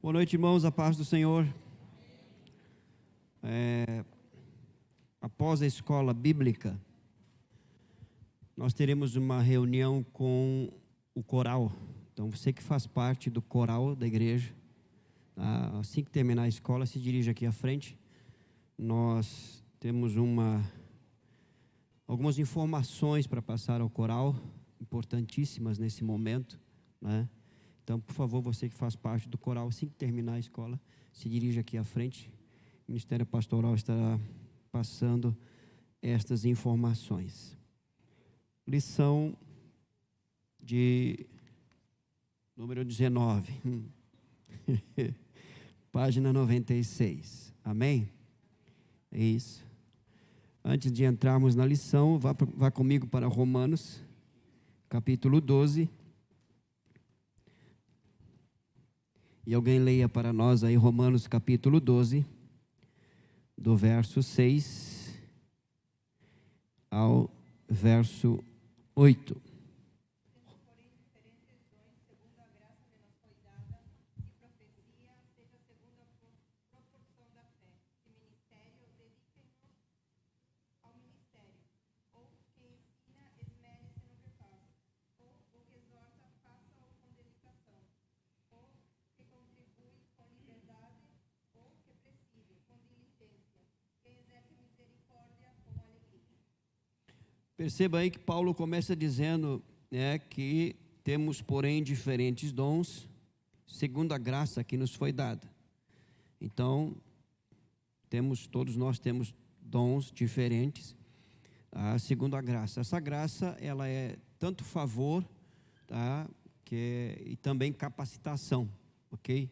Boa noite, irmãos, a paz do Senhor. Após a escola bíblica, nós teremos uma reunião com o coral. Então, você que faz parte do coral da igreja, assim que terminar a escola, se dirige aqui à frente. Nós temos algumas informações para passar ao coral, importantíssimas nesse momento, né? Então, por favor, você que faz parte do coral, assim que terminar a escola, se dirige aqui à frente. O Ministério Pastoral estará passando estas informações. Lição de número 19, página 96. Amém? É isso. Antes de entrarmos na lição, vá comigo para Romanos, capítulo 12. E alguém leia para nós aí Romanos capítulo 12, do verso 6 ao verso 8. Perceba aí que Paulo começa dizendo, que temos, porém, diferentes dons, segundo a graça que nos foi dada. Então, todos nós temos dons diferentes, segundo a graça. Essa graça, ela é tanto favor, e também capacitação, ok?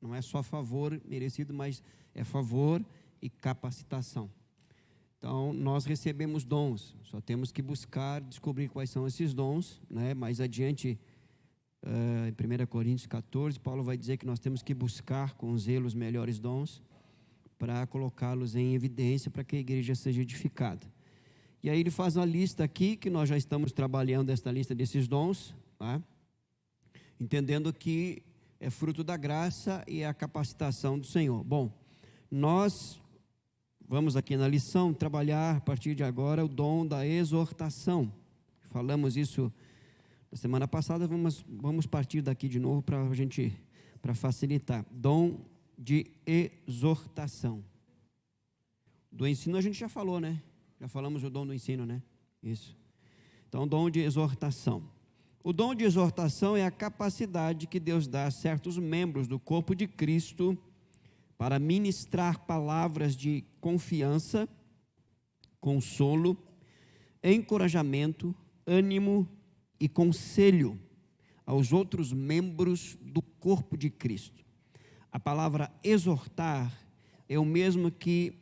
Não é só favor merecido, mas é favor e capacitação. Então, nós recebemos dons, só temos que buscar, descobrir quais são esses dons, né? Mais adiante, em 1 Coríntios 14, Paulo vai dizer que nós temos que buscar com zelo os melhores dons, para colocá-los em evidência, para que a igreja seja edificada. E aí ele faz uma lista aqui, que nós já estamos trabalhando esta lista desses dons, entendendo que é fruto da graça e a capacitação do Senhor. Bom, nós vamos aqui na lição trabalhar a partir de agora o dom da exortação. Falamos isso na semana passada, vamos partir daqui de novo para facilitar. Dom de exortação. Do ensino a gente já falou, né? Já falamos o dom do ensino, né? Isso. Então, dom de exortação. O dom de exortação é a capacidade que Deus dá a certos membros do corpo de Cristo para ministrar palavras de confiança, consolo, encorajamento, ânimo e conselho aos outros membros do corpo de Cristo. A palavra exortar é o mesmo que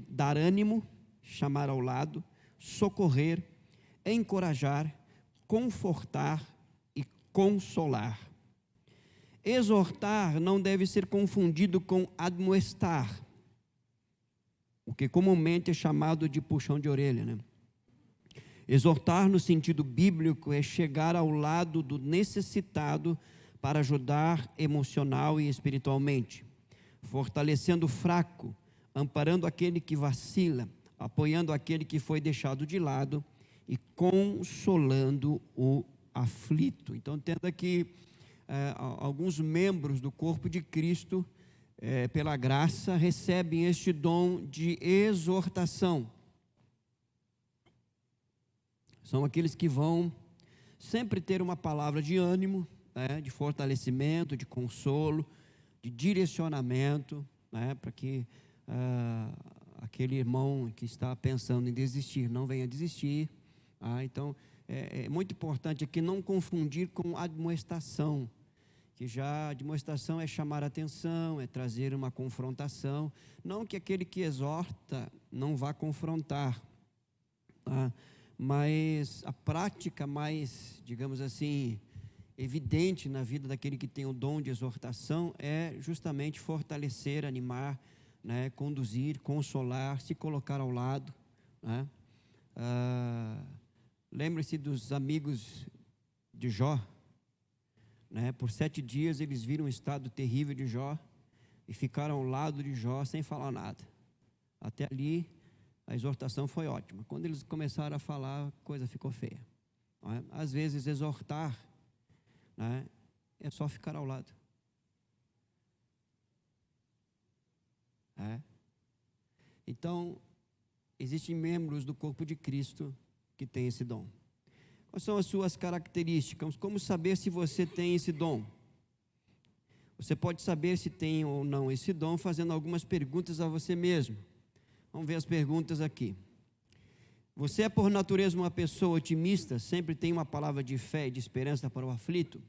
dar ânimo, chamar ao lado, socorrer, encorajar, confortar e consolar. Exortar não deve ser confundido com admoestar, o que comumente é chamado de puxão de orelha, né? Exortar no sentido bíblico é chegar ao lado do necessitado para ajudar emocional e espiritualmente, fortalecendo o fraco, amparando aquele que vacila, apoiando aquele que foi deixado de lado e consolando o aflito. Então, entenda que alguns membros do corpo de Cristo, pela graça, recebem este dom de exortação. São aqueles que vão sempre ter uma palavra de ânimo, de fortalecimento, de consolo, de direcionamento, para que aquele irmão que está pensando em desistir não venha desistir. Então, é muito importante aqui não confundir com admoestação, que já a admoestação é chamar a atenção, é trazer uma confrontação. Não que aquele que exorta não vá confrontar, mas a prática mais, digamos assim, evidente na vida daquele que tem o dom de exortação é justamente fortalecer, animar, conduzir, consolar, se colocar ao lado. Lembre-se dos amigos de Jó. né? Por 7 dias eles viram o estado terrível de Jó e ficaram ao lado de Jó sem falar nada. Até ali a exortação foi ótima. Quando eles começaram a falar, a coisa ficou feia. Não é? Às vezes exortar, né, é só ficar ao lado. Então, existem membros do corpo de Cristo que têm esse dom. Quais são as suas características? Como saber se você tem esse dom? Você pode saber se tem ou não esse dom fazendo algumas perguntas a você mesmo. Vamos ver as perguntas aqui. Você é por natureza uma pessoa otimista? Sempre tem uma palavra de fé e de esperança para o aflito?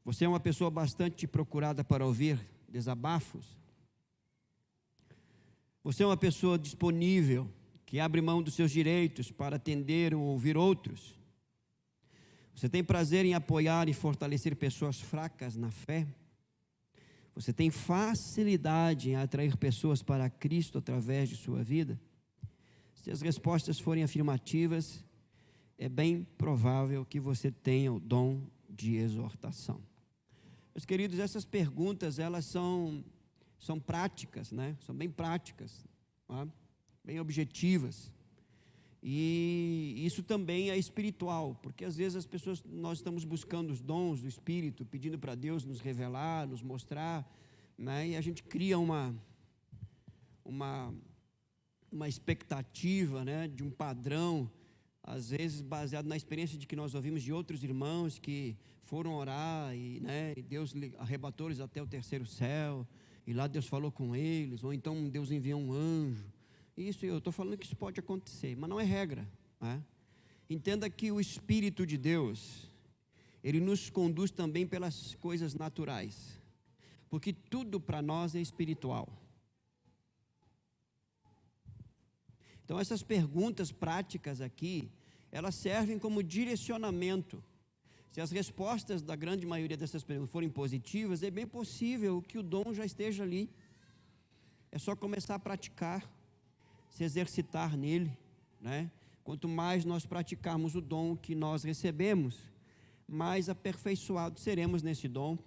Você é uma pessoa bastante procurada para ouvir desabafos? Você é uma pessoa disponível, que abre mão dos seus direitos para atender ou ouvir outros? Você tem prazer em apoiar e fortalecer pessoas fracas na fé? Você tem facilidade em atrair pessoas para Cristo através de sua vida? Se as respostas forem afirmativas, é bem provável que você tenha o dom de exortação. Meus queridos, essas perguntas, elas são práticas, né? São bem práticas, tá? Bem objetivas. E isso também é espiritual, porque às vezes nós estamos buscando os dons do Espírito, pedindo para Deus nos revelar, nos mostrar, né? E a gente cria uma expectativa, né, de um padrão, às vezes baseado na experiência de que nós ouvimos de outros irmãos que foram orar e Deus arrebatou-eles até o 3º céu, e lá Deus falou com eles, ou então Deus enviou um anjo. Isso, eu estou falando que isso pode acontecer, mas não é regra, né? Entenda que o Espírito de Deus, Ele nos conduz também pelas coisas naturais, porque tudo para nós é espiritual. Então essas perguntas práticas aqui, elas servem como direcionamento. Se as respostas da grande maioria dessas perguntas forem positivas, é bem possível que o dom já esteja ali. É só começar a praticar, se exercitar nele, né? Quanto mais nós praticarmos o dom que nós recebemos, mais aperfeiçoados seremos nesse dom,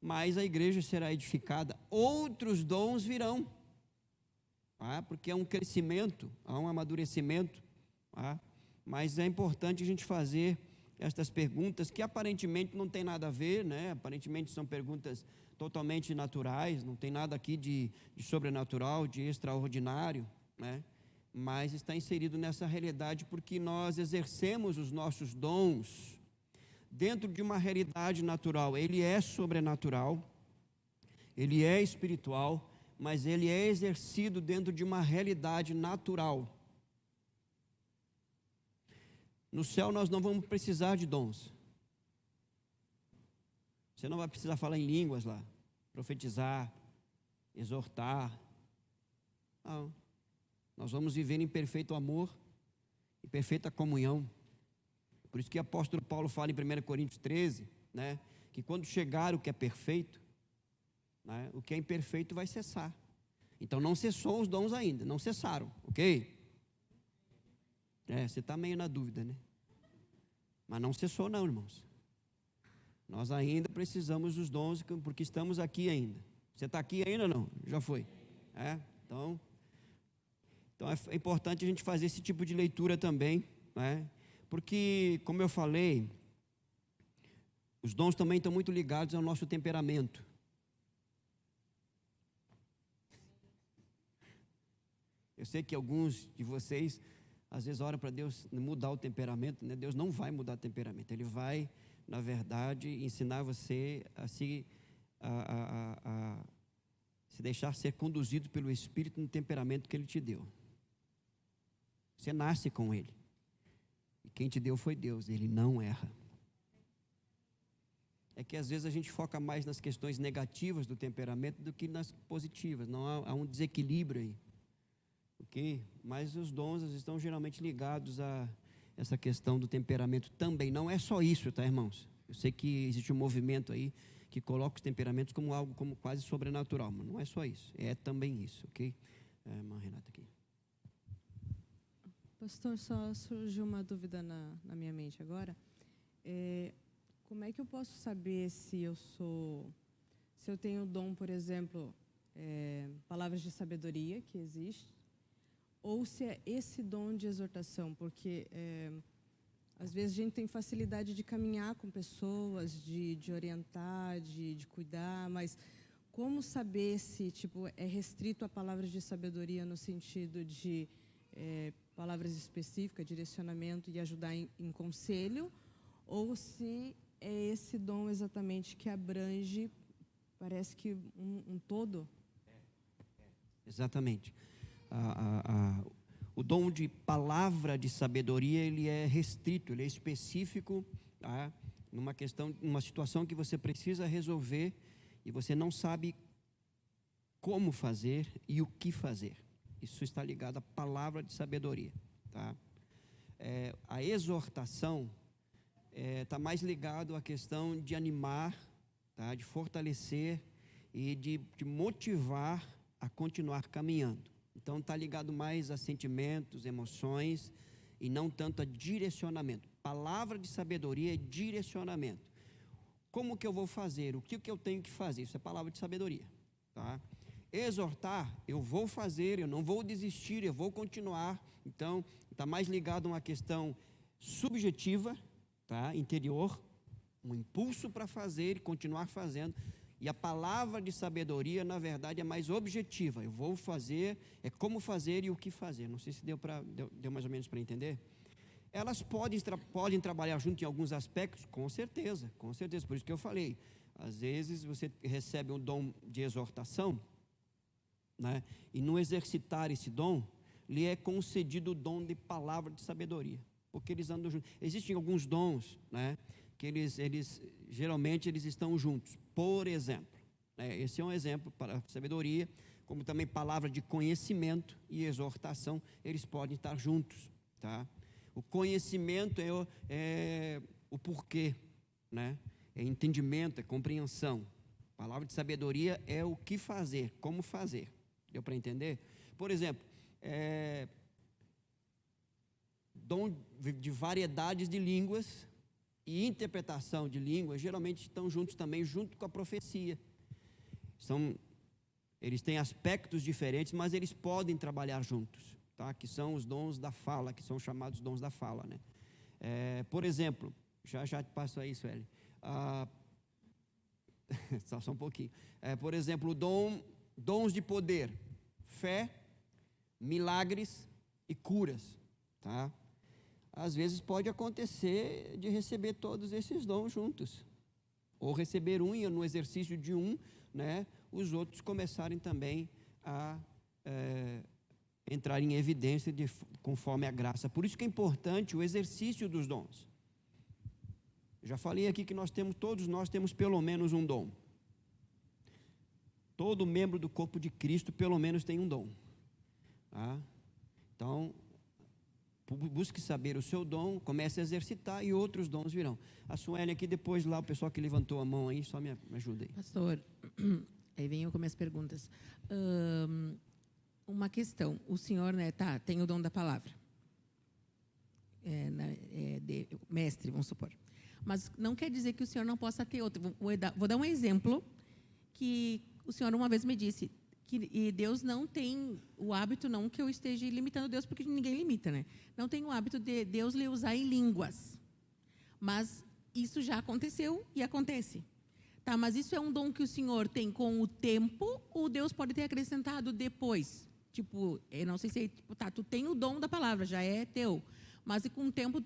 mais a igreja será edificada, outros dons virão, porque há um crescimento, há um amadurecimento, mas é importante a gente fazer estas perguntas que aparentemente não tem nada a ver, né? Aparentemente são perguntas totalmente naturais, não tem nada aqui de sobrenatural, de extraordinário, né? Mas está inserido nessa realidade porque nós exercemos os nossos dons dentro de uma realidade natural. Ele é sobrenatural, ele é espiritual, mas ele é exercido dentro de uma realidade natural. No céu nós não vamos precisar de dons. Você não vai precisar falar em línguas lá, profetizar, exortar. Não. Nós vamos viver em perfeito amor e perfeita comunhão. Por isso que o apóstolo Paulo fala em 1 Coríntios 13, né, que quando chegar o que é perfeito, né, o que é imperfeito vai cessar. Então não cessou os dons ainda, não cessaram, ok? Você está meio na dúvida, né? Mas não cessou não, irmãos. Nós ainda precisamos dos dons, porque estamos aqui ainda. Você está aqui ainda ou não? Já foi. Então é importante a gente fazer esse tipo de leitura também, né? Porque, como eu falei, os dons também estão muito ligados ao nosso temperamento. Eu sei que alguns de vocês, às vezes, oram para Deus mudar o temperamento, né? Deus não vai mudar o temperamento, Ele vai, na verdade, ensinar você a se deixar ser conduzido pelo Espírito no temperamento que Ele te deu. Você nasce com Ele, e quem te deu foi Deus, Ele não erra. É que às vezes a gente foca mais nas questões negativas do temperamento do que nas positivas, não há um desequilíbrio aí. Ok? Mas os dons estão geralmente ligados a essa questão do temperamento também. Não é só isso, tá, irmãos? Eu sei que existe um movimento aí que coloca os temperamentos como algo como quase sobrenatural, mas não é só isso, é também isso, ok? Irmã Renata aqui. Pastor, só surgiu uma dúvida na minha mente agora. Como é que eu posso saber se eu tenho o dom, por exemplo, palavras de sabedoria, que existe, ou se é esse dom de exortação? Porque às vezes a gente tem facilidade de caminhar com pessoas, de orientar, de cuidar, mas como saber se é restrito a palavras de sabedoria no sentido de palavras específicas, direcionamento e ajudar em conselho, ou se é esse dom exatamente que abrange, parece que um todo? Exatamente. O dom de palavra de sabedoria, ele é restrito, ele é específico, tá? Numa situação que você precisa resolver e você não sabe como fazer e o que fazer. Isso está ligado à palavra de sabedoria, tá? A exortação está mais ligado à questão de animar, tá? De fortalecer e de motivar a continuar caminhando. Então está ligado mais a sentimentos, emoções e não tanto a direcionamento. Palavra de sabedoria é direcionamento. Como que eu vou fazer? O que eu tenho que fazer? Isso é palavra de sabedoria, tá? Exortar, eu vou fazer, eu não vou desistir, eu vou continuar. Então está mais ligado a uma questão subjetiva, tá? Interior, um impulso para fazer e continuar fazendo. E a palavra de sabedoria, na verdade, é mais objetiva. Eu vou fazer, é como fazer e o que fazer. Não sei se deu mais ou menos para entender. Elas podem trabalhar junto em alguns aspectos, com certeza. Por isso que eu falei. Às vezes você recebe um dom de exortação, né? E no exercitar esse dom, lhe é concedido o dom de palavra de sabedoria. Porque eles andam juntos. Existem alguns dons, né? Que geralmente eles estão juntos. Por exemplo, esse é um exemplo para a sabedoria, como também palavra de conhecimento e exortação, eles podem estar juntos, tá? O conhecimento é o porquê, né? É entendimento, é compreensão. Palavra de sabedoria é o que fazer, como fazer. Deu para entender? Por exemplo, dom de variedades de línguas e interpretação de línguas geralmente estão juntos também, junto com a profecia. Eles têm aspectos diferentes, mas eles podem trabalhar juntos, tá? Que são os dons da fala, que são chamados dons da fala, né? Por exemplo, já te passo aí, Sueli. Só um pouquinho. Por exemplo, dons de poder, fé, milagres e curas, tá? Às vezes pode acontecer de receber todos esses dons juntos, ou receber um e no exercício de um, né, os outros começarem também a entrar em evidência conforme a graça. Por isso que é importante o exercício dos dons. Já falei aqui que todos nós temos pelo menos um dom. Todo membro do corpo de Cristo pelo menos tem um dom, tá? Então, busque saber o seu dom, comece a exercitar e outros dons virão. A Sueli aqui, depois lá, o pessoal que levantou a mão aí, só me ajuda aí. Pastor, aí vem eu com minhas perguntas. Uma questão, o senhor, né, tem o dom da palavra. Mestre, vamos supor. Mas não quer dizer que o senhor não possa ter outro. Vou dar um exemplo que o senhor uma vez me disse, que Deus não tem o hábito, não que eu esteja limitando Deus, porque ninguém limita, né? Não tem o hábito de Deus lhe usar em línguas. Mas isso já aconteceu e acontece. Tá, mas isso é um dom que o senhor tem com o tempo, ou Deus pode ter acrescentado depois? Eu não sei se tu tem o dom da palavra, já é teu. Mas com o tempo,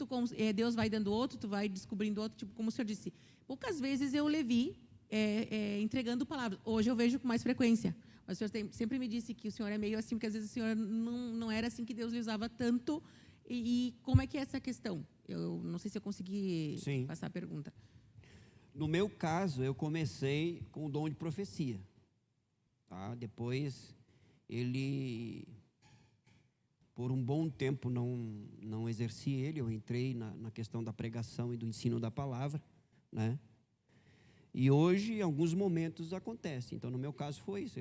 Deus vai dando outro, tu vai descobrindo outro, como o senhor disse. Poucas vezes eu lhe vi entregando palavras. Hoje eu vejo com mais frequência. Mas o senhor sempre me disse que o senhor é meio assim, porque às vezes o senhor não era assim que Deus lhe usava tanto. E como é que é essa questão? Eu não sei se eu consegui passar a pergunta. No meu caso, eu comecei com o dom de profecia, tá? Depois, por um bom tempo, não exerci ele. Eu entrei na questão da pregação e do ensino da palavra, né? E hoje, em alguns momentos, acontece. Então, no meu caso, foi isso.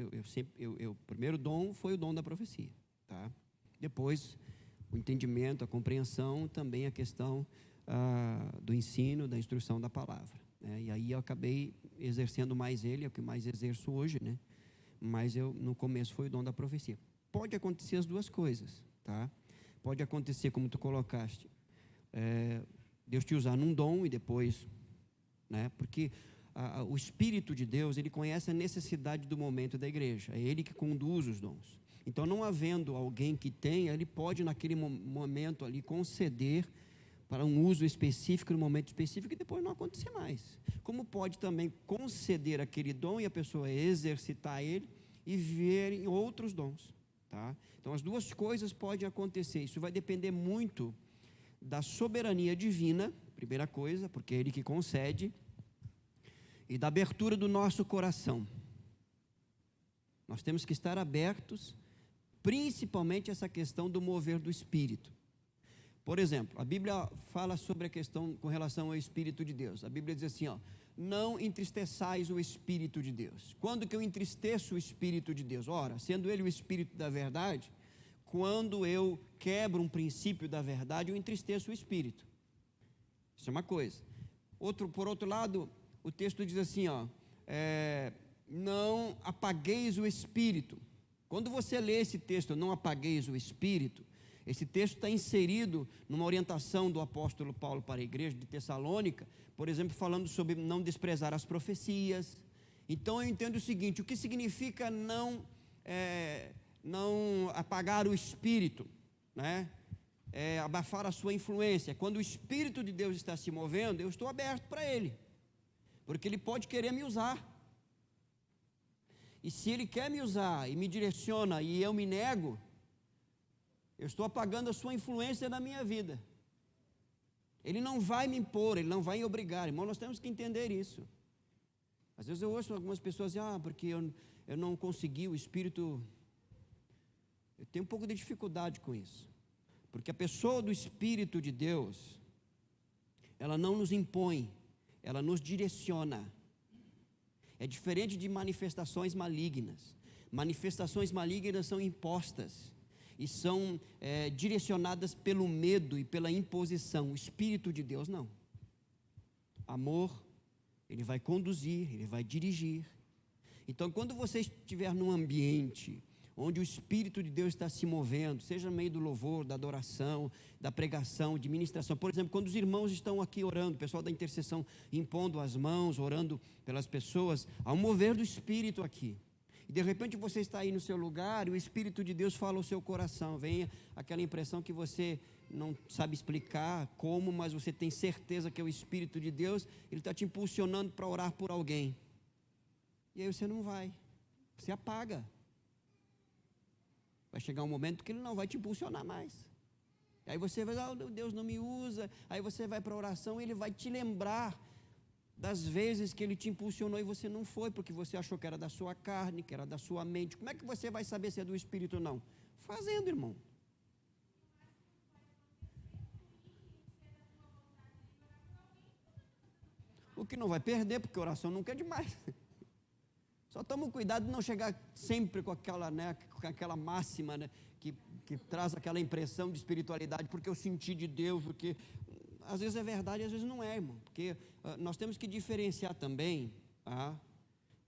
O primeiro dom foi o dom da profecia, tá? Depois, o entendimento, a compreensão, também a questão do ensino, da instrução da palavra, né? E aí eu acabei exercendo mais ele, é o que mais exerço hoje, né? Mas no começo foi o dom da profecia. Pode acontecer as duas coisas, tá? Pode acontecer, como tu colocaste, Deus te usar num dom e depois, né? Porque o Espírito de Deus, ele conhece a necessidade do momento da igreja, é ele que conduz os dons. Então, não havendo alguém que tenha, ele pode naquele momento ali conceder para um uso específico, no momento específico, e depois não acontecer mais. Como pode também conceder aquele dom e a pessoa exercitar ele e ver em outros dons, tá? Então, as duas coisas podem acontecer. Isso vai depender muito da soberania divina, primeira coisa, porque é ele que concede, e da abertura do nosso coração. Nós temos que estar abertos, principalmente essa questão do mover do Espírito. Por exemplo, a Bíblia fala sobre a questão com relação ao Espírito de Deus. A Bíblia diz assim, não entristeçais o Espírito de Deus. Quando que eu entristeço o Espírito de Deus? Ora, sendo ele o Espírito da verdade, quando eu quebro um princípio da verdade, eu entristeço o Espírito. Isso é uma coisa. Por outro lado, o texto diz assim, não apagueis o Espírito. Quando você lê esse texto, não apagueis o Espírito, esse texto está inserido numa orientação do apóstolo Paulo para a igreja de Tessalônica, por exemplo, falando sobre não desprezar as profecias. Então eu entendo o seguinte, o que significa não apagar o Espírito, né? Abafar a sua influência. Quando o Espírito de Deus está se movendo, eu estou aberto para Ele, porque Ele pode querer me usar. E se Ele quer me usar e me direciona e eu me nego, eu estou apagando a sua influência na minha vida. Ele não vai me impor, Ele não vai me obrigar. Irmão, nós temos que entender isso. Às vezes eu ouço algumas pessoas dizer, porque eu não consegui, o Espírito... Eu tenho um pouco de dificuldade com isso. Porque a pessoa do Espírito de Deus, ela não nos impõe, ela nos direciona. É diferente de manifestações malignas. Manifestações malignas são impostas e são direcionadas pelo medo e pela imposição. O Espírito de Deus não. Amor, Ele vai conduzir, Ele vai dirigir. Então, quando você estiver num ambiente onde o Espírito de Deus está se movendo, seja no meio do louvor, da adoração, da pregação, de ministração, por exemplo, quando os irmãos estão aqui orando, o pessoal da intercessão impondo as mãos, orando pelas pessoas, há um mover do Espírito aqui. E de repente você está aí no seu lugar e o Espírito de Deus fala ao seu coração, vem aquela impressão que você não sabe explicar como, mas você tem certeza que é o Espírito de Deus, Ele está te impulsionando para orar por alguém. E aí você não vai, você apaga. Vai chegar um momento que Ele não vai te impulsionar mais. Aí você vai, Deus não me usa. Aí você vai para a oração e Ele vai te lembrar das vezes que Ele te impulsionou e você não foi, porque você achou que era da sua carne, que era da sua mente. Como é que você vai saber se é do Espírito ou não? Fazendo, irmão. O que não vai perder, porque oração nunca é demais. Só toma cuidado de não chegar sempre com aquela máxima, né, que traz aquela impressão de espiritualidade, porque eu senti de Deus, porque às vezes é verdade, às vezes não é, irmão. Porque nós temos que diferenciar também,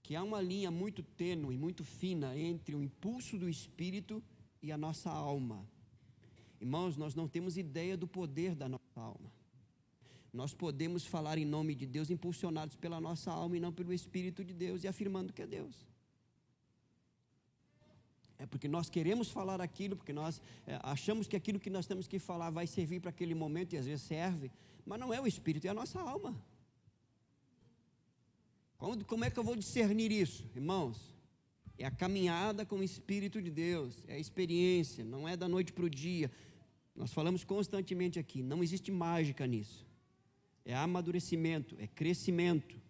que há uma linha muito tênue, muito fina entre o impulso do Espírito e a nossa alma. Irmãos, nós não temos ideia do poder da nossa alma. Nós podemos falar em nome de Deus impulsionados pela nossa alma e não pelo Espírito de Deus e afirmando que é Deus. É porque nós queremos falar aquilo, porque nós achamos que aquilo que nós temos que falar vai servir para aquele momento e às vezes serve, mas não é o Espírito, é a nossa alma. Como é que eu vou discernir isso, irmãos? É a caminhada com o Espírito de Deus, é a experiência, não é da noite para o dia. Nós falamos constantemente aqui, não existe mágica nisso. É amadurecimento, é crescimento.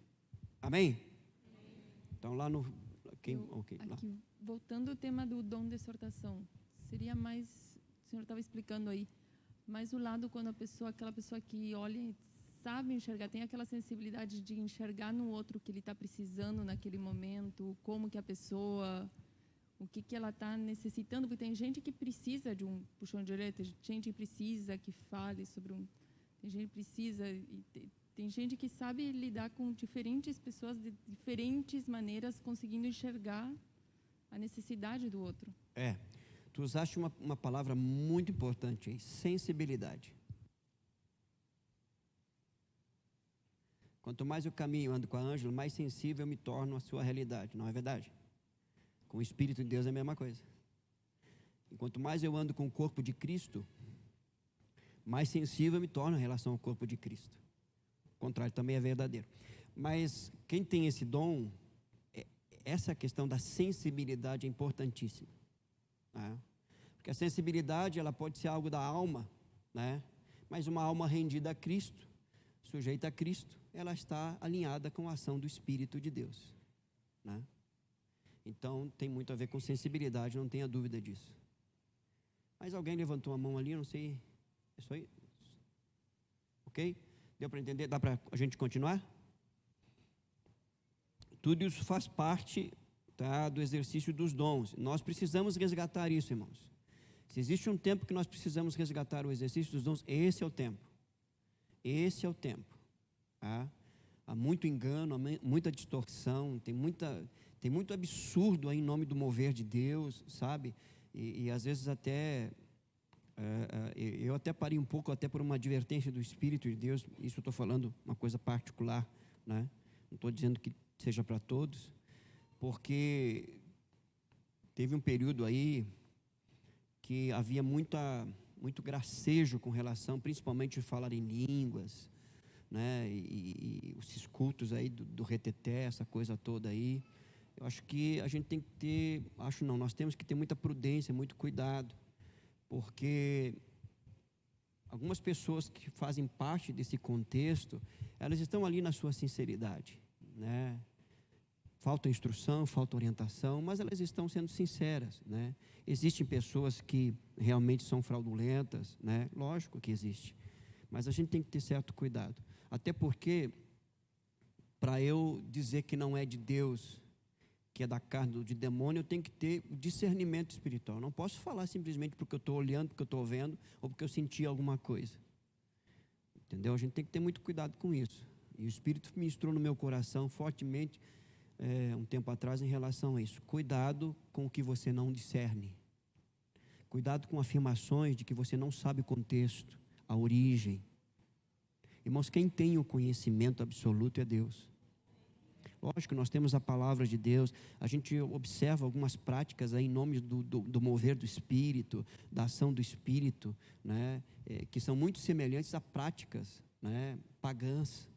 Amém? Então lá no... Aqui, voltando ao tema do dom de exortação, seria mais, o senhor estava explicando aí, mais o lado quando aquela pessoa que olha e sabe enxergar, tem aquela sensibilidade de enxergar no outro o que ele está precisando naquele momento, como que a pessoa, o que ela está necessitando, porque tem gente que precisa de um puxão de orelha, tem gente que precisa que fale sobre Tem gente que precisa, tem gente que sabe lidar com diferentes pessoas de diferentes maneiras, conseguindo enxergar a necessidade do outro. Tu usaste uma palavra muito importante aí, sensibilidade. Quanto mais eu caminho, ando com a Ângela, mais sensível eu me torno à sua realidade, não é verdade? Com o Espírito de Deus é a mesma coisa. E quanto mais eu ando com o corpo de Cristo, mais sensível eu me torno em relação ao corpo de Cristo. O contrário também é verdadeiro. Mas quem tem esse dom, essa questão da sensibilidade é importantíssima. Né? Porque a sensibilidade, ela pode ser algo da alma, né? Mas uma alma rendida a Cristo, sujeita a Cristo, ela está alinhada com a ação do Espírito de Deus, né? Então, tem muito a ver com sensibilidade, não tenha dúvida disso. Mas alguém levantou a mão ali, eu não sei, é isso aí? Ok? Deu para entender? Dá para a gente continuar? Tudo isso faz parte, tá, do exercício dos dons. Nós precisamos resgatar isso, irmãos. Se existe um tempo que nós precisamos resgatar o exercício dos dons, esse é o tempo. Esse é o tempo. Tá? Há muito engano, há muita distorção, tem muito absurdo aí em nome do mover de Deus, sabe? E às vezes até, eu até parei um pouco, até por uma advertência do Espírito de Deus, isso eu estou falando uma coisa particular, né? Não estou dizendo que seja para todos, porque teve um período aí que havia muito gracejo com relação, principalmente, a falar em línguas, né? E esses cultos aí do reteté, essa coisa toda aí. Eu acho que a gente tem que ter, nós temos que ter muita prudência, muito cuidado, porque algumas pessoas que fazem parte desse contexto, elas estão ali na sua sinceridade, né? Falta instrução, falta orientação, mas elas estão sendo sinceras, né? Existem pessoas que realmente são fraudulentas, né? Lógico que existe, mas a gente tem que ter certo cuidado, até porque, para eu dizer que não é de Deus, que é da carne ou de demônio, eu tenho que ter discernimento espiritual. Eu não posso falar simplesmente porque eu estou olhando, porque eu estou vendo, ou porque eu senti alguma coisa. Entendeu? A gente tem que ter muito cuidado com isso. E o Espírito ministrou no meu coração fortemente, um tempo atrás, em relação a isso. Cuidado com o que você não discerne. Cuidado com afirmações de que você não sabe o contexto, a origem. Irmãos, quem tem o conhecimento absoluto é Deus. Lógico, nós temos a palavra de Deus, a gente observa algumas práticas aí em nome do mover do Espírito, da ação do Espírito, né, que são muito semelhantes a práticas, né, pagãs.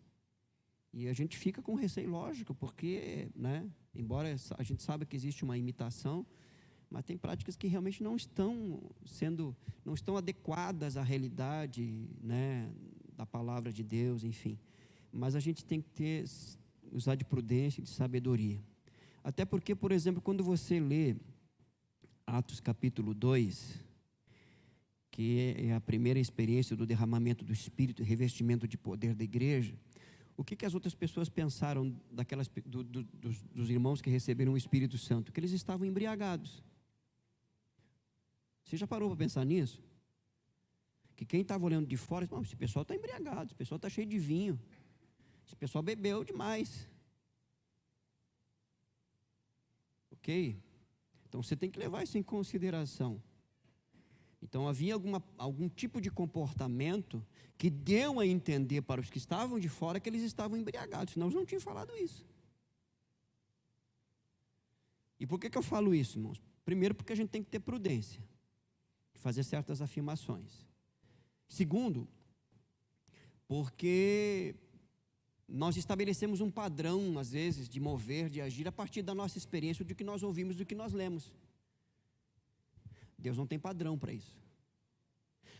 E a gente fica com receio, lógico, porque, né, embora a gente saiba que existe uma imitação, mas tem práticas que realmente não estão adequadas à realidade, né, da palavra de Deus, enfim. Mas a gente tem que usar de prudência e de sabedoria. Até porque, por exemplo, quando você lê Atos capítulo 2, que é a primeira experiência do derramamento do Espírito e revestimento de poder da igreja, o que as outras pessoas pensaram dos irmãos que receberam o Espírito Santo? Que eles estavam embriagados. Você já parou para pensar nisso? Que quem estava olhando de fora, esse pessoal está embriagado, esse pessoal está cheio de vinho, esse pessoal bebeu demais. Ok? Então você tem que levar isso em consideração. Então havia algum tipo de comportamento que deu a entender para os que estavam de fora que eles estavam embriagados, senão eles não tinham falado isso. E por que eu falo isso, irmãos? Primeiro, porque a gente tem que ter prudência de fazer certas afirmações. Segundo, porque nós estabelecemos um padrão, às vezes, de mover, de agir, a partir da nossa experiência, do que nós ouvimos, do que nós lemos. Deus não tem padrão para isso.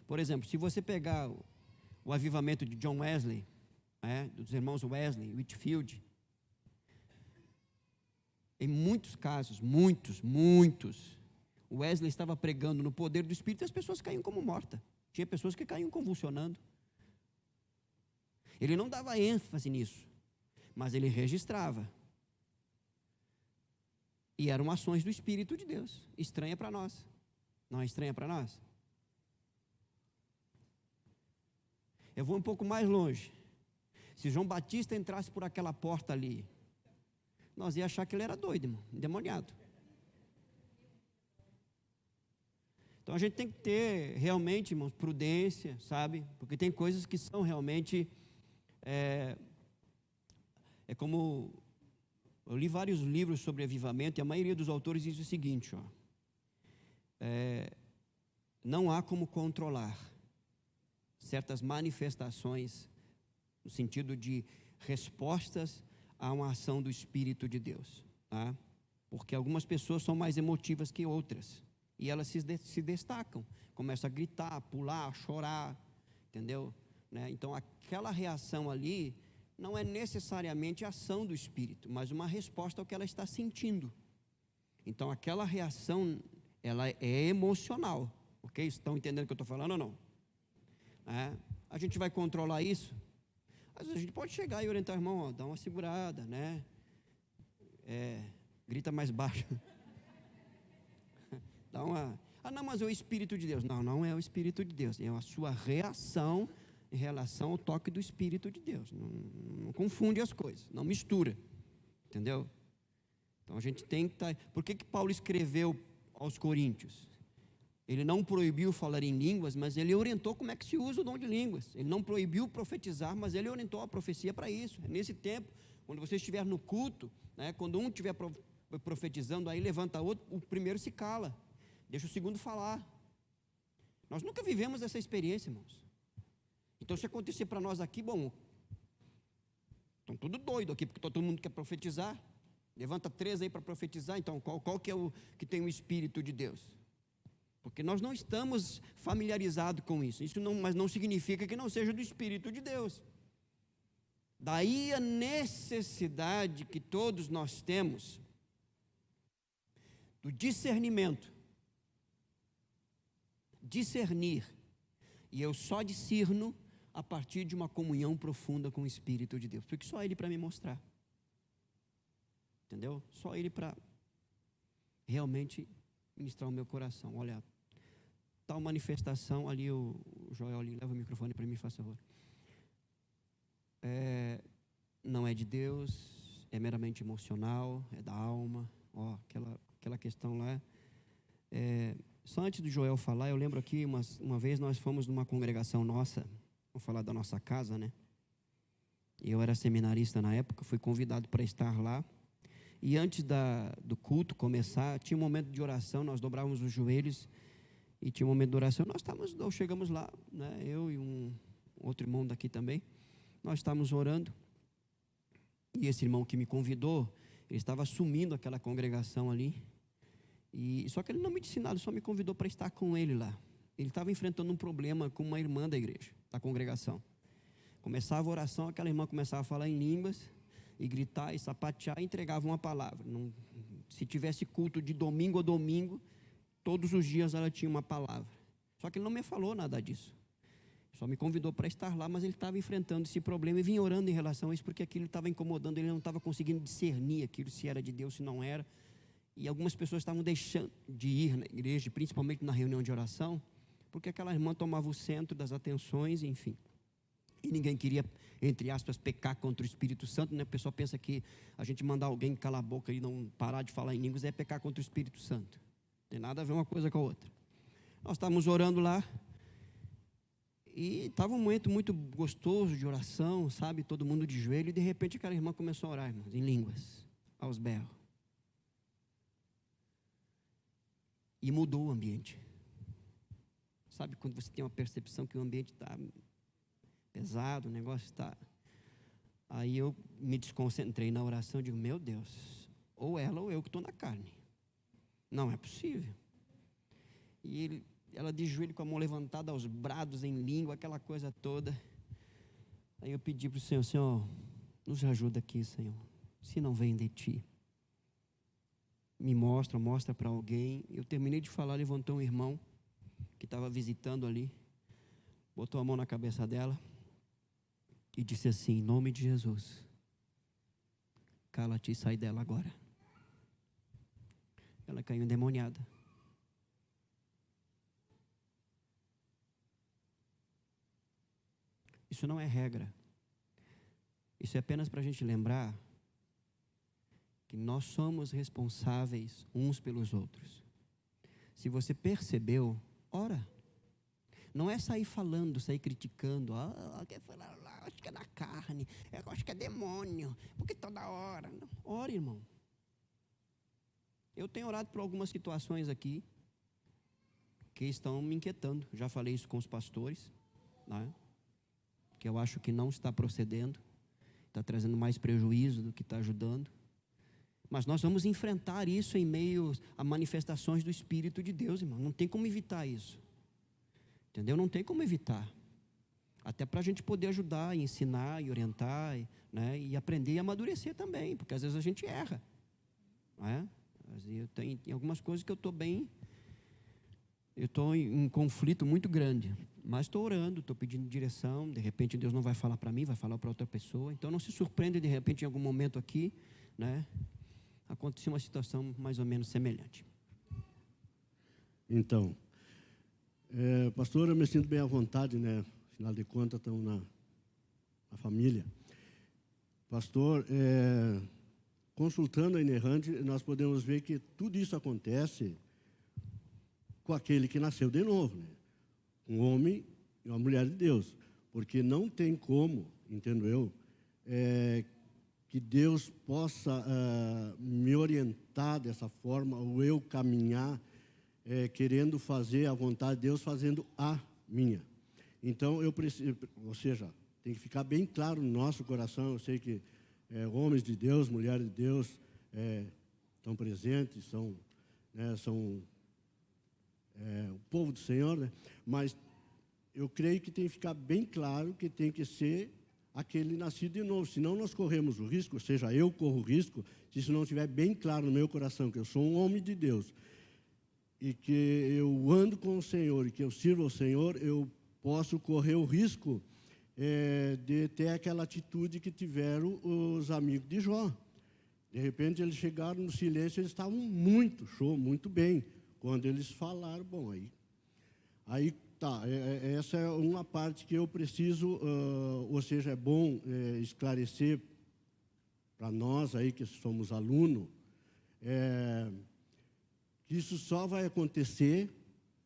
Por exemplo, se você pegar o avivamento de John Wesley, dos irmãos Wesley, Whitefield, em muitos casos, muitos, Wesley estava pregando no poder do Espírito e as pessoas caíam como mortas. Tinha pessoas que caíam convulsionando. Ele não dava ênfase nisso, mas ele registrava. E eram ações do Espírito de Deus. Estranha para nós. Não é estranha para nós? Eu vou um pouco mais longe. Se João Batista entrasse por aquela porta ali, nós ia achar que ele era doido, irmão, endemoniado. Então a gente tem que ter realmente, irmãos, prudência, sabe? Porque tem coisas que são realmente, é como, eu li vários livros sobre avivamento e a maioria dos autores diz o seguinte, ó, não há como controlar certas manifestações no sentido de respostas a uma ação do Espírito de Deus, tá? Porque algumas pessoas são mais emotivas que outras e elas se destacam, começam a gritar, a pular, a chorar, entendeu? Né? Então aquela reação ali não é necessariamente ação do Espírito, mas uma resposta ao que ela está sentindo. Então aquela reação, ela é emocional, ok? Estão entendendo o que eu estou falando ou não? A gente vai controlar isso? Às vezes a gente pode chegar e orientar o irmão, ó, dá uma segurada, né? Grita mais baixo. Dá uma... não, mas é o Espírito de Deus. Não, não é o Espírito de Deus. É a sua reação em relação ao toque do Espírito de Deus. Não confunde as coisas, não mistura. Entendeu? Então a gente tem que estar... Por que Paulo escreveu aos Coríntios? Ele não proibiu falar em línguas, mas ele orientou como é que se usa o dom de línguas. Ele não proibiu profetizar, mas ele orientou a profecia para isso. Nesse tempo, quando você estiver no culto, né, quando um estiver profetizando, aí levanta outro, o primeiro se cala, deixa o segundo falar. Nós nunca vivemos essa experiência, irmãos. Então, se acontecer para nós aqui, bom, estão tudo doido aqui, porque todo mundo quer profetizar. Levanta 3 aí para profetizar. Então, qual que é o que tem o Espírito de Deus? Porque nós não estamos familiarizados com isso. Mas não significa que não seja do Espírito de Deus. Daí a necessidade que todos nós temos do discernimento. Discernir. E eu só discerno a partir de uma comunhão profunda com o Espírito de Deus. Porque só Ele para me mostrar. Entendeu? Só Ele para realmente ministrar o meu coração. Olha, tal manifestação ali, o Joel ali, leva o microfone para mim, faz favor. Não é de Deus, é meramente emocional, é da alma. Ó, aquela questão lá. Só antes do Joel falar, eu lembro aqui, uma vez nós fomos numa congregação nossa, vamos falar da nossa casa, né? Eu era seminarista na época, fui convidado para estar lá. E antes do culto começar, tinha um momento de oração, nós dobrávamos os joelhos e tinha um momento de oração. Nós chegamos lá, né, eu e um outro irmão daqui também, nós estávamos orando. E esse irmão que me convidou, ele estava assumindo aquela congregação ali. Só que ele não me disse nada, só me convidou para estar com ele lá. Ele estava enfrentando um problema com uma irmã da igreja, da congregação. Começava a oração, aquela irmã começava a falar em línguas, e gritar, e sapatear, e entregava uma palavra. Se tivesse culto de domingo a domingo, todos os dias ela tinha uma palavra. Só que ele não me falou nada disso. Só me convidou para estar lá, mas ele estava enfrentando esse problema e vinha orando em relação a isso, porque aquilo estava incomodando, ele não estava conseguindo discernir aquilo, se era de Deus, se não era. E algumas pessoas estavam deixando de ir na igreja, principalmente na reunião de oração, porque aquela irmã tomava o centro das atenções, enfim. E ninguém queria, entre aspas, pecar contra o Espírito Santo, né? O pessoal pensa que a gente mandar alguém calar a boca e não parar de falar em línguas é pecar contra o Espírito Santo. Não tem nada a ver uma coisa com a outra. Nós estávamos orando lá e estava um momento muito gostoso de oração, sabe? Todo mundo de joelho e de repente aquela irmã começou a orar, irmãos, em línguas, aos berros. E mudou o ambiente. Sabe quando você tem uma percepção que o ambiente está pesado, o negócio está... Aí eu me desconcentrei na oração e digo, meu Deus, ou ela ou eu que estou na carne. Não é possível. E ela de joelho com a mão levantada, aos brados em língua, aquela coisa toda. Aí eu pedi para o Senhor, Senhor, nos ajuda aqui, Senhor. Se não vem de Ti, me mostra para alguém. Eu terminei de falar, levantou um irmão que estava visitando ali, botou a mão na cabeça dela e disse assim, em nome de Jesus, cala-te e sai dela agora. Ela caiu endemoniada. Isso não é regra. Isso é apenas para a gente lembrar que nós somos responsáveis uns pelos outros. Se você percebeu, ora. Não é sair falando, sair criticando. Acho que é da carne, eu acho que é demônio, porque toda hora. Não. Ora, irmão. Eu tenho orado por algumas situações aqui que estão me inquietando. Já falei isso com os pastores, né? Que eu acho que não está procedendo, está trazendo mais prejuízo do que está ajudando. Mas nós vamos enfrentar isso em meio a manifestações do Espírito de Deus, irmão. Não tem como evitar isso. Entendeu? Não tem como evitar. Até para a gente poder ajudar, e ensinar e orientar, né? E aprender e amadurecer também, porque às vezes a gente erra. Não é? Tem algumas coisas que eu estou em conflito muito grande, mas estou orando, estou pedindo direção. De repente Deus não vai falar para mim, vai falar para outra pessoa. Então não se surpreenda de repente em algum momento aqui, né? Aconteceu uma situação mais ou menos semelhante. Então, pastor, eu me sinto bem à vontade, né? Afinal de contas, estamos na família. Pastor, consultando a Inerrante, nós podemos ver que tudo isso acontece com aquele que nasceu de novo, né? Um homem e uma mulher de Deus. Porque não tem como, entendo eu, que Deus possa me orientar dessa forma, ou eu caminhar querendo fazer a vontade de Deus, fazendo a minha. Então, eu preciso, ou seja, tem que ficar bem claro no nosso coração. Eu sei que homens de Deus, mulheres de Deus estão presentes, são o povo do Senhor, né? Mas eu creio que tem que ficar bem claro que tem que ser aquele nascido de novo, senão nós corremos o risco, ou seja, eu corro o risco, se isso não estiver bem claro no meu coração, que eu sou um homem de Deus, e que eu ando com o Senhor, e que eu sirvo ao Senhor, eu posso correr o risco de ter aquela atitude que tiveram os amigos de Jó. De repente, eles chegaram no silêncio, eles estavam muito bem. Quando eles falaram, bom, aí tá, essa é uma parte que eu preciso, ou seja, é bom esclarecer para nós aí que somos alunos, que isso só vai acontecer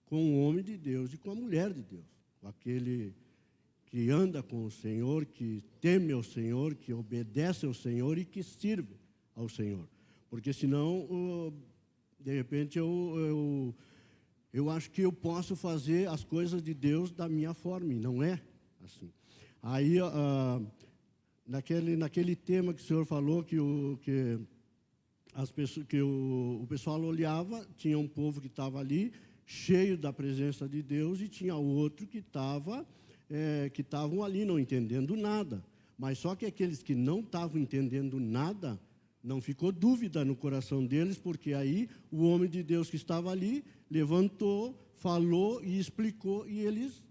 com o homem de Deus e com a mulher de Deus, com aquele que anda com o Senhor, que teme ao Senhor, que obedece ao Senhor e que sirve ao Senhor. Porque senão, de repente, eu acho que eu posso fazer as coisas de Deus da minha forma, e não é assim. Aí, naquele tema que o senhor falou, que o pessoal olhava, tinha um povo que estava ali, cheio da presença de Deus, e tinha outro que estavam ali não entendendo nada. Mas só que aqueles que não estavam entendendo nada, não ficou dúvida no coração deles, porque aí o homem de Deus que estava ali levantou, falou e explicou, e eles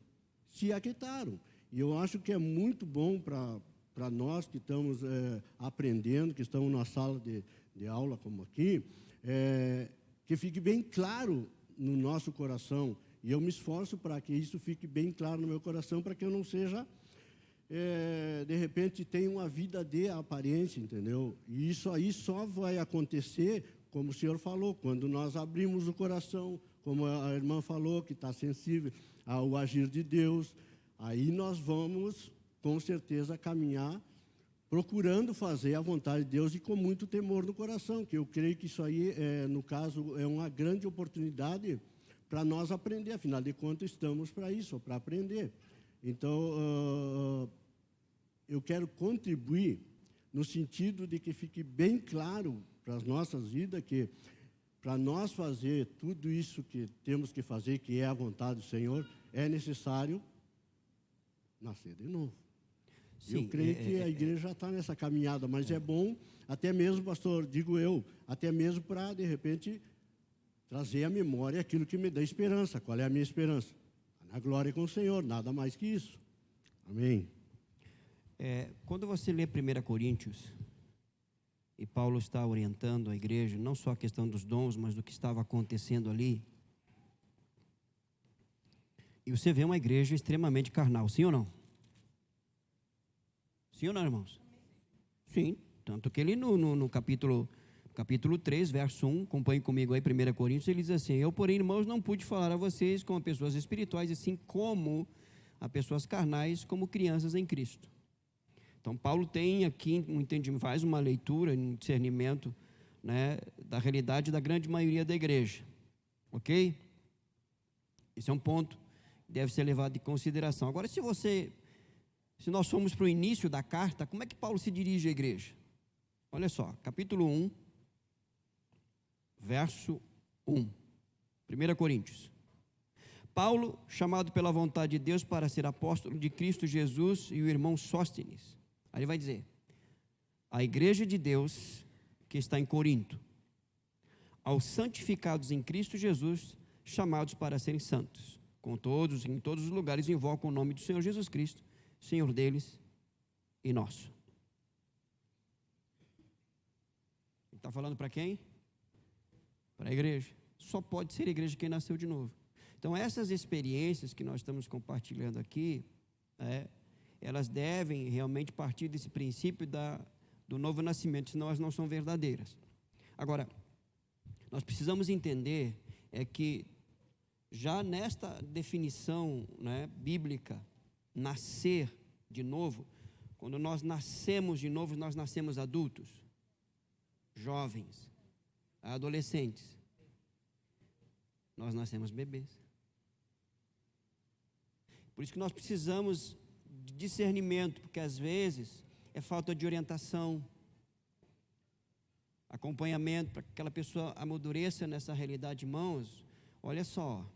se aquietaram. E eu acho que é muito bom para nós que estamos aprendendo, que estamos na sala de aula como aqui, que fique bem claro no nosso coração. E eu me esforço para que isso fique bem claro no meu coração, para que eu não seja, de repente, tenha uma vida de aparência, entendeu? E isso aí só vai acontecer, como o senhor falou, quando nós abrimos o coração, como a irmã falou, que está sensível ao agir de Deus. Aí nós vamos, com certeza, caminhar procurando fazer a vontade de Deus e com muito temor no coração, que eu creio que isso aí, no caso, é uma grande oportunidade para nós aprender. Afinal de contas, estamos para isso, para aprender. Então, eu quero contribuir no sentido de que fique bem claro para as nossas vidas que, para nós fazer tudo isso que temos que fazer, que é a vontade do Senhor, é necessário nascer de novo. Sim, eu creio que a igreja já está nessa caminhada, mas é bom, até mesmo, pastor, digo eu, até mesmo para, de repente, trazer à memória aquilo que me dá esperança. Qual é a minha esperança? Na glória com o Senhor, nada mais que isso. Amém. Quando você lê 1 Coríntios, e Paulo está orientando a igreja, não só a questão dos dons, mas do que estava acontecendo ali, e você vê uma igreja extremamente carnal, sim ou não? Sim ou não, irmãos? Sim, tanto que ele no capítulo 3, verso 1, acompanhe comigo aí, 1 Coríntios, ele diz assim: eu, porém, irmãos, não pude falar a vocês como a pessoas espirituais, assim como a pessoas carnais, como crianças em Cristo. Então, Paulo tem aqui um entendimento, faz uma leitura, um discernimento, né, da realidade da grande maioria da igreja. Ok? Esse é um ponto que deve ser levado em consideração. Agora, se nós formos para o início da carta, como é que Paulo se dirige à igreja? Olha só, capítulo 1, verso 1, 1 Coríntios. Paulo, chamado pela vontade de Deus para ser apóstolo de Cristo Jesus, e o irmão Sóstenes. Aí ele vai dizer: a igreja de Deus que está em Corinto, aos santificados em Cristo Jesus, chamados para serem santos, com todos, em todos os lugares, invocam o nome do Senhor Jesus Cristo, Senhor deles e nosso. Ele está falando para quem? Para a igreja. Só pode ser igreja quem nasceu de novo. Então, essas experiências que nós estamos compartilhando aqui, elas devem realmente partir desse princípio do novo nascimento, senão elas não são verdadeiras. Agora, nós precisamos entender que já nesta definição, né, bíblica, nascer de novo, quando nós nascemos de novo, nós nascemos adultos, jovens, adolescentes. Nós nascemos bebês. Por isso que nós precisamos de discernimento, porque às vezes é falta de orientação, acompanhamento, para que aquela pessoa amadureça nessa realidade. Irmãos, olha só,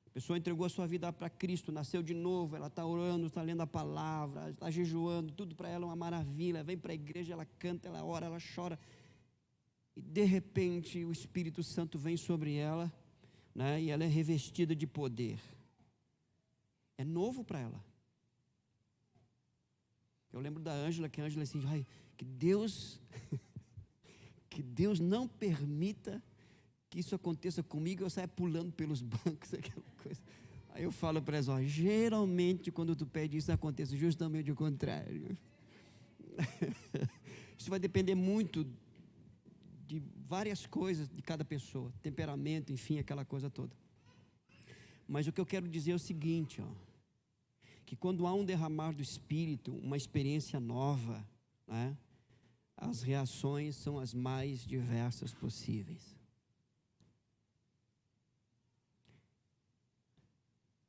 a pessoa entregou a sua vida para Cristo, nasceu de novo, ela está orando, está lendo a palavra, está jejuando, tudo para ela é uma maravilha, vem para a igreja, ela canta, ela ora, ela chora, e de repente o Espírito Santo vem sobre ela, né, e ela é revestida de poder. É novo para ela. Eu lembro da Ângela, que a Ângela assim, que Deus não permita que isso aconteça comigo, eu saia pulando pelos bancos, aquela coisa. Aí eu falo para elas, geralmente quando tu pede isso, acontece justamente o contrário. Isso vai depender muito de várias coisas de cada pessoa, temperamento, enfim, aquela coisa toda. Mas o que eu quero dizer é o seguinte, que quando há um derramar do Espírito, uma experiência nova, né, as reações são as mais diversas possíveis.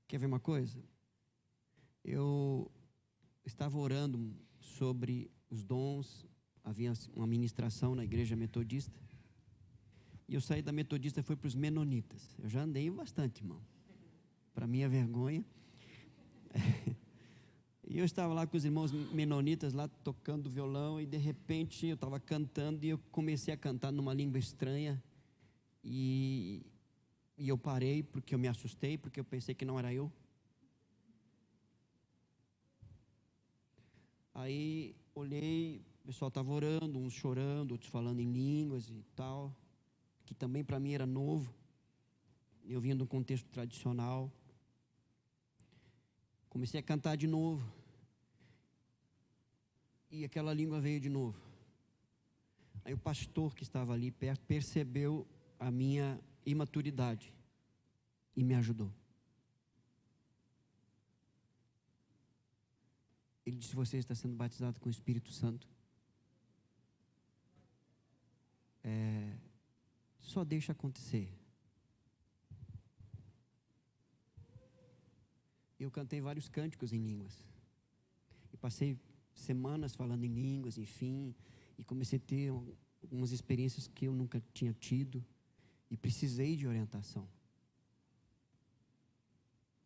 Quer ver uma coisa? Eu estava orando sobre os dons, havia uma ministração na igreja metodista, e eu saí da metodista e fui para os menonitas. Eu já andei bastante, irmão, para minha vergonha. E eu estava lá com os irmãos menonitas lá tocando violão, e de repente eu estava cantando e eu comecei a cantar numa língua estranha, e eu parei porque eu me assustei, porque eu pensei que não era eu. Aí olhei, o pessoal estava orando, uns chorando, outros falando em línguas e tal, que também para mim era novo. Eu vinha de um contexto tradicional. Comecei a cantar de novo, e aquela língua veio de novo. Aí o pastor que estava ali perto percebeu a minha imaturidade e me ajudou. Ele disse: você está sendo batizado com o Espírito Santo. Só deixa acontecer. Eu cantei vários cânticos em línguas. E passei semanas falando em línguas, enfim. E comecei a ter algumas experiências que eu nunca tinha tido. E precisei de orientação.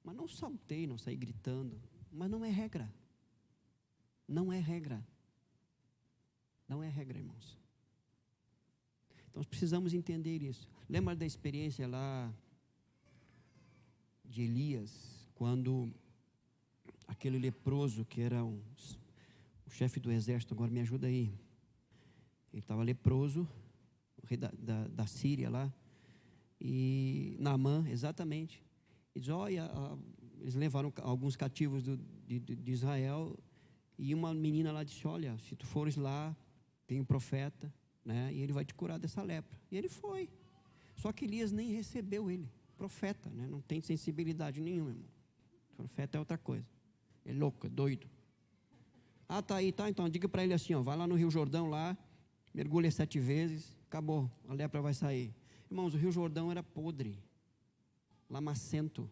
Mas não saltei, não saí gritando. Mas não é regra. Não é regra. Não é regra, irmãos. Então nós precisamos entender isso. Lembra da experiência lá de Elias? Quando aquele leproso, que era o chefe do exército, agora me ajuda aí, ele estava leproso, o rei da Síria lá, e Naamã, exatamente, e diz, olha, eles levaram alguns cativos de Israel, E uma menina lá disse: olha, se tu fores lá, tem um profeta, né, e ele vai te curar dessa lepra. E ele foi. Só que Elias nem recebeu ele. Profeta, né, não tem sensibilidade nenhuma, irmão. Profeta é outra coisa. É louco, é doido. Ah, tá aí, tá. Então diga para ele assim, ó, vai lá no Rio Jordão lá, mergulha 7 vezes, acabou, a lepra vai sair. Irmãos, o Rio Jordão era podre, lamacento.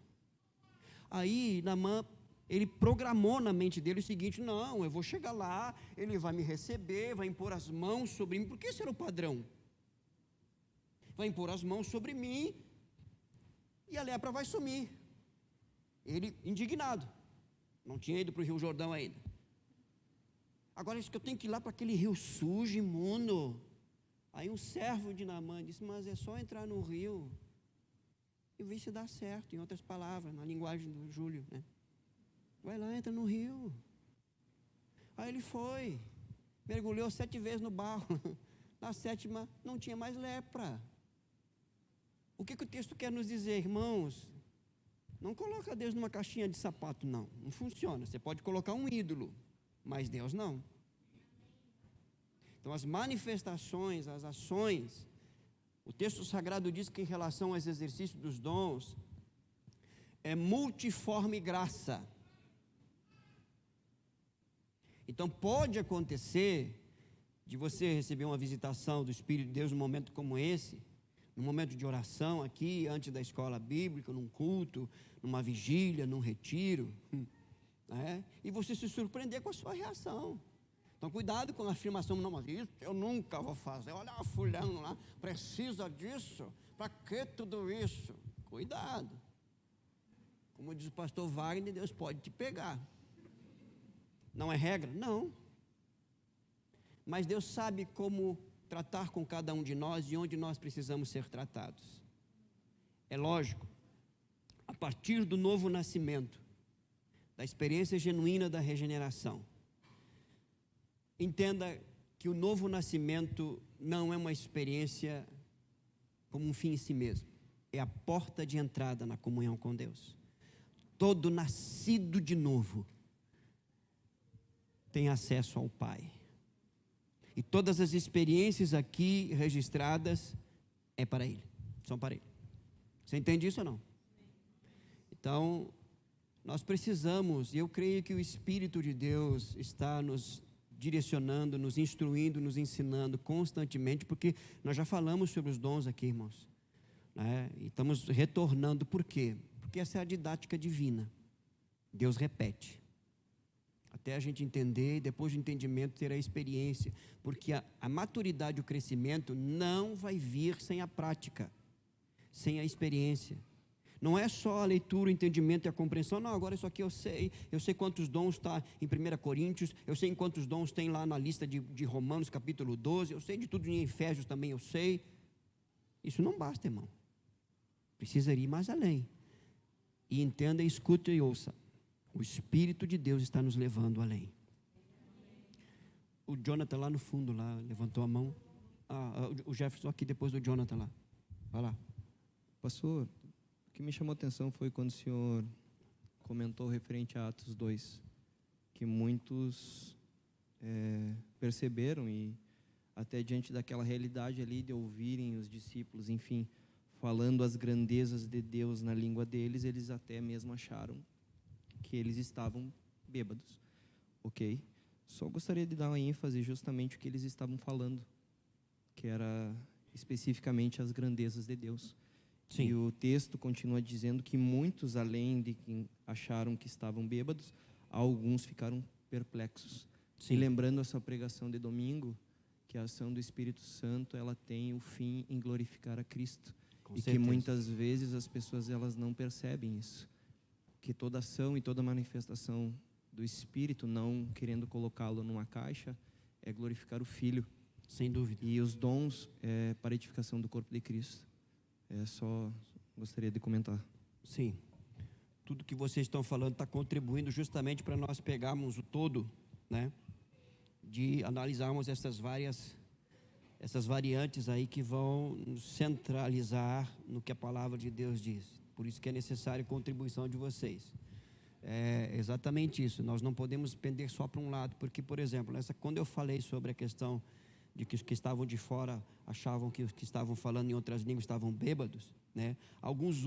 Aí Naamã, ele programou na mente dele o seguinte: não, eu vou chegar lá, ele vai me receber, vai impor as mãos sobre mim, porque esse era o padrão. Vai impor as mãos sobre mim e a lepra vai sumir. Ele indignado, não tinha ido para o Rio Jordão ainda. Agora isso que eu tenho que ir lá para aquele rio sujo, imundo. Aí um servo de Naamã disse: mas é só entrar no rio e ver se dá certo. Em outras palavras, na linguagem do Júlio, né? Vai lá, entra no rio. Aí ele foi, mergulhou 7 vezes no barro. Na 7ª não tinha mais lepra. O que o texto quer nos dizer, irmãos? Não coloca Deus numa caixinha de sapato, não. Não funciona. Você pode colocar um ídolo, mas Deus não. Então as manifestações, as ações, o texto sagrado diz que em relação aos exercícios dos dons, é multiforme graça. Então pode acontecer de você receber uma visitação do Espírito de Deus num momento como esse, num momento de oração aqui, antes da escola bíblica, num culto, numa vigília, num retiro, né? E você se surpreender com a sua reação. Então cuidado com a afirmação: não, mas isso eu nunca vou fazer. Olha o fulano lá, precisa disso, para que tudo isso? Cuidado. Como diz o pastor Wagner, Deus pode te pegar. Não é regra? Não. Mas Deus sabe como tratar com cada um de nós e onde nós precisamos ser tratados. É lógico, a partir do novo nascimento, da experiência genuína da regeneração, entenda que o novo nascimento não é uma experiência como um fim em si mesmo, é a porta de entrada na comunhão com Deus. Todo nascido de novo tem acesso ao Pai. E todas as experiências aqui registradas é para Ele, são para Ele. Você entende isso ou não? Então, nós precisamos, e eu creio que o Espírito de Deus está nos direcionando, nos instruindo, nos ensinando constantemente, porque nós já falamos sobre os dons aqui, irmãos, né? E estamos retornando. Por quê? Porque essa é a didática divina. Deus repete, até a gente entender, e depois do entendimento ter a experiência, porque a maturidade e o crescimento não vai vir sem a prática, sem a experiência. Não é só a leitura, o entendimento e a compreensão. Não, agora isso aqui eu sei quantos dons está em 1 Coríntios, eu sei quantos dons tem lá na lista de Romanos capítulo 12, eu sei de tudo em Efésios também, eu sei. Isso não basta, irmão. Precisa ir mais além. E entenda, escute e ouça. O Espírito de Deus está nos levando além. O Jonathan lá no fundo, lá, levantou a mão. O Jefferson aqui depois do Jonathan lá. Vai lá. Pastor, o que me chamou a atenção foi quando o senhor comentou referente a Atos 2, que muitos perceberam, e até diante daquela realidade ali de ouvirem os discípulos, enfim, falando as grandezas de Deus na língua deles, eles até mesmo acharam que eles estavam bêbados, ok? Só gostaria de dar uma ênfase justamente o que eles estavam falando, que era especificamente as grandezas de Deus. Sim. E o texto continua dizendo que muitos, além de quem acharam que estavam bêbados, alguns ficaram perplexos. Sim. E lembrando essa pregação de domingo, que a ação do Espírito Santo, ela tem o fim em glorificar a Cristo. Com certeza. Que muitas vezes as pessoas elas não percebem isso. Que toda ação e toda manifestação do Espírito, não querendo colocá-lo numa caixa, é glorificar o Filho. Sem dúvida. E os dons é para a edificação do corpo de Cristo. Só gostaria de comentar. Sim. Tudo que vocês estão falando está contribuindo justamente para nós pegarmos o todo, né? De analisarmos essas variantes aí que vão nos centralizar no que a palavra de Deus diz. Por isso que é necessária a contribuição de vocês. É exatamente isso. Nós não podemos pender só para um lado, porque, por exemplo, quando eu falei sobre a questão de que os que estavam de fora achavam que os que estavam falando em outras línguas estavam bêbados, né? Alguns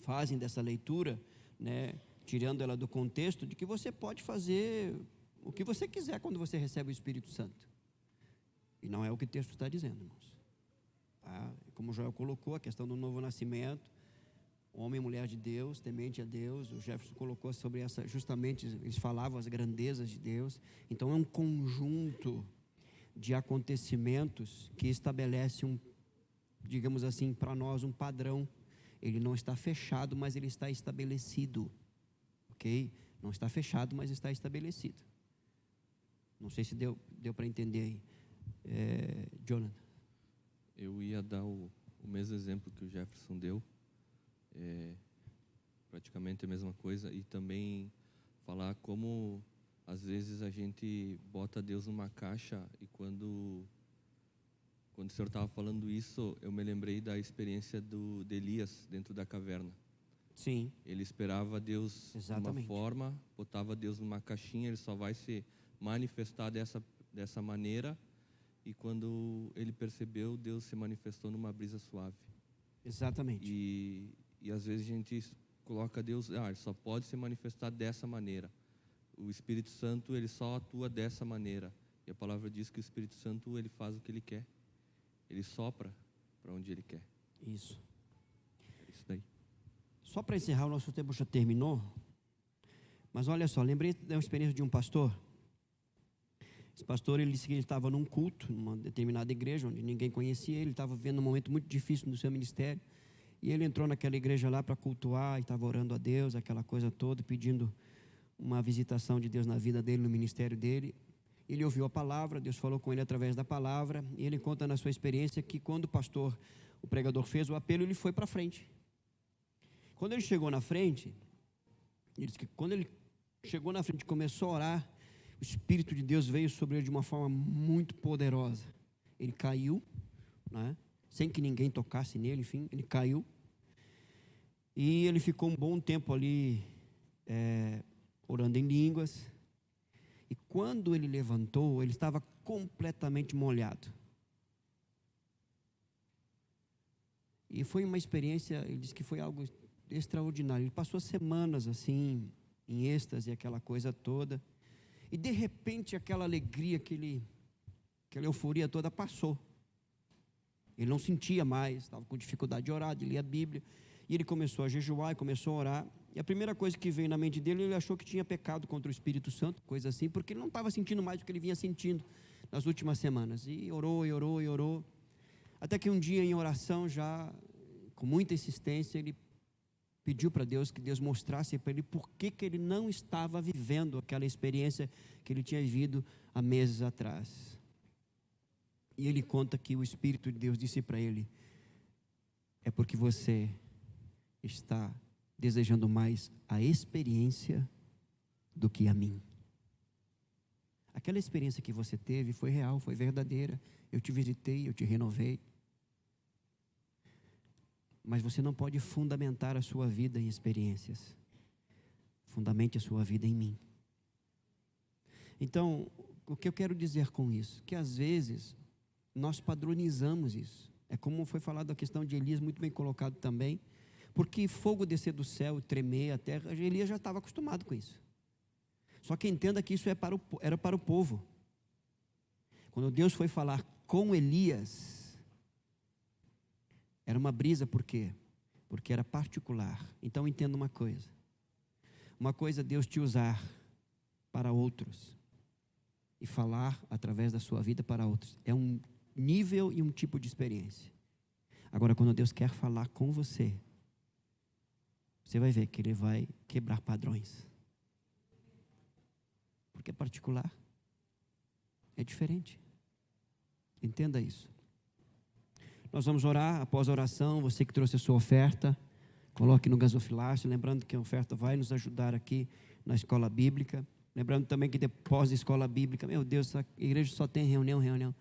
fazem dessa leitura, né, tirando ela do contexto de que você pode fazer o que você quiser quando você recebe o Espírito Santo. E não é o que o texto está dizendo, irmãos. Tá? Como o Joel colocou, a questão do novo nascimento, homem e mulher de Deus, temente a Deus. O Jefferson colocou sobre essa, justamente, eles falavam as grandezas de Deus. Então é um conjunto de acontecimentos que estabelece digamos assim, para nós um padrão. Ele não está fechado, mas ele está estabelecido, ok? Não está fechado, mas está estabelecido. Não sei se deu para entender aí. Jonathan. Eu ia dar o mesmo exemplo que o Jefferson deu, praticamente a mesma coisa, e também falar como às vezes a gente bota Deus numa caixa, e quando o senhor estava falando isso, eu me lembrei da experiência de Elias dentro da caverna. Sim. Ele esperava Deus de uma forma, botava Deus numa caixinha, ele só vai se manifestar dessa maneira, e quando ele percebeu, Deus se manifestou numa brisa suave. Exatamente. E às vezes a gente coloca Deus, ele só pode se manifestar dessa maneira. O Espírito Santo, ele só atua dessa maneira. E a palavra diz que o Espírito Santo, ele faz o que ele quer. Ele sopra para onde ele quer. Isso. É isso daí. Só para encerrar, o nosso tempo já terminou. Mas olha só, lembrei da experiência de um pastor. Esse pastor, ele disse que ele estava num culto, numa determinada igreja, onde ninguém conhecia ele, estava vivendo um momento muito difícil no seu ministério. E ele entrou naquela igreja lá para cultuar, e estava orando a Deus, aquela coisa toda, pedindo uma visitação de Deus na vida dele, no ministério dele. Ele ouviu a palavra, Deus falou com ele através da palavra, e ele conta na sua experiência que quando o pregador fez o apelo, ele foi para frente. Quando ele chegou na frente, ele disse que quando ele chegou na frente e começou a orar, o Espírito de Deus veio sobre ele de uma forma muito poderosa. Ele caiu, né, sem que ninguém tocasse nele, enfim, ele caiu. E ele ficou um bom tempo ali, orando em línguas. E quando ele levantou, ele estava completamente molhado. E foi uma experiência, ele disse que foi algo extraordinário. Ele passou semanas assim, em êxtase, aquela coisa toda. E de repente aquela alegria, aquela euforia toda passou. Ele não sentia mais, estava com dificuldade de orar, de ler a Bíblia. E ele começou a jejuar e começou a orar. E a primeira coisa que veio na mente dele, ele achou que tinha pecado contra o Espírito Santo, coisa assim, porque ele não estava sentindo mais o que ele vinha sentindo nas últimas semanas. E orou, e orou, e orou. Até que um dia, em oração, já com muita insistência, ele pediu para Deus que Deus mostrasse para ele por que ele não estava vivendo aquela experiência que ele tinha vivido há meses atrás. E ele conta que o Espírito de Deus disse para ele: é porque você está desejando mais a experiência do que a mim. Aquela experiência que você teve foi real, foi verdadeira. Eu te visitei, eu te renovei. Mas você não pode fundamentar a sua vida em experiências. Fundamente a sua vida em mim. Então, o que eu quero dizer com isso? Que às vezes nós padronizamos isso. É como foi falado a questão de Elias, muito bem colocado também. Porque fogo descer do céu e tremer a terra, Elias já estava acostumado com isso. Só que entenda que isso era para o povo. Quando Deus foi falar com Elias, era uma brisa, por quê? Porque era particular. Então entenda uma coisa é Deus te usar para outros e falar através da sua vida para outros. É um nível e um tipo de experiência. Agora, quando Deus quer falar com você, você vai ver que Ele vai quebrar padrões. Porque é particular. É diferente. Entenda isso. Nós vamos orar. Após a oração, você que trouxe a sua oferta, coloque no gasofilácio. Lembrando que a oferta vai nos ajudar aqui na escola bíblica. Lembrando também que depois da escola bíblica, meu Deus, a igreja só tem reunião.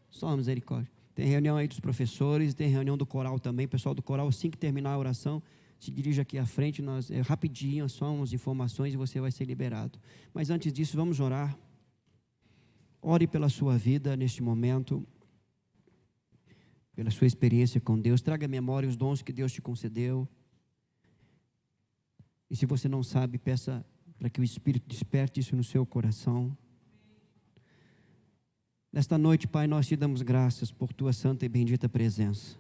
Só misericórdia. Tem reunião aí dos professores, tem reunião do coral também. O pessoal do coral, assim que terminar a oração, se dirige aqui à frente, rapidinho, só umas informações e você vai ser liberado. Mas antes disso, vamos orar. Ore pela sua vida neste momento, pela sua experiência com Deus. Traga à memória os dons que Deus te concedeu. E se você não sabe, peça para que o Espírito desperte isso no seu coração. Nesta noite, Pai, nós te damos graças por tua santa e bendita presença.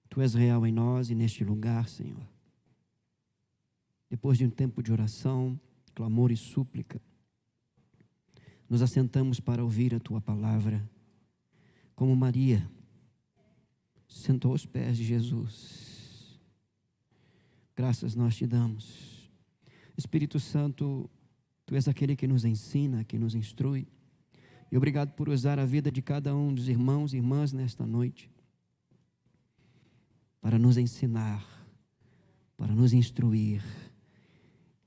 Tu és real em nós e neste lugar, Senhor. Depois de um tempo de oração, clamor e súplica, nos assentamos para ouvir a tua palavra, como Maria sentou aos pés de Jesus. Graças nós te damos. Espírito Santo, tu és aquele que nos ensina, que nos instrui. E obrigado por usar a vida de cada um dos irmãos e irmãs nesta noite, para nos ensinar, para nos instruir.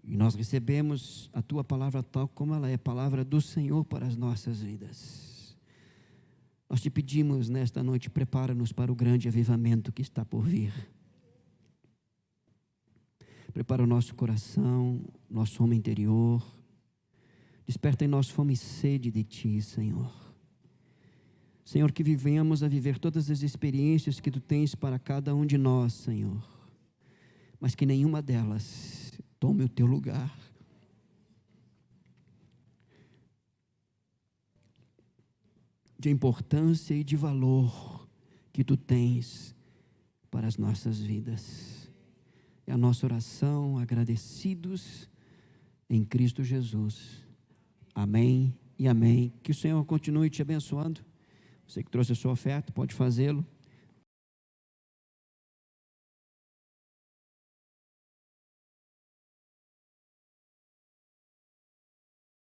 E nós recebemos a tua palavra tal como ela é, palavra do Senhor para as nossas vidas. Nós te pedimos nesta noite, prepara-nos para o grande avivamento que está por vir. Prepara o nosso coração, nosso homem interior. Desperta em nós fome e sede de ti, Senhor. Senhor, que vivemos a viver todas as experiências que tu tens para cada um de nós, Senhor. Mas que nenhuma delas tome o teu lugar. De importância e de valor que tu tens para as nossas vidas. É a nossa oração, agradecidos em Cristo Jesus. Amém e amém. Que o Senhor continue te abençoando. Você que trouxe a sua oferta, pode fazê-lo.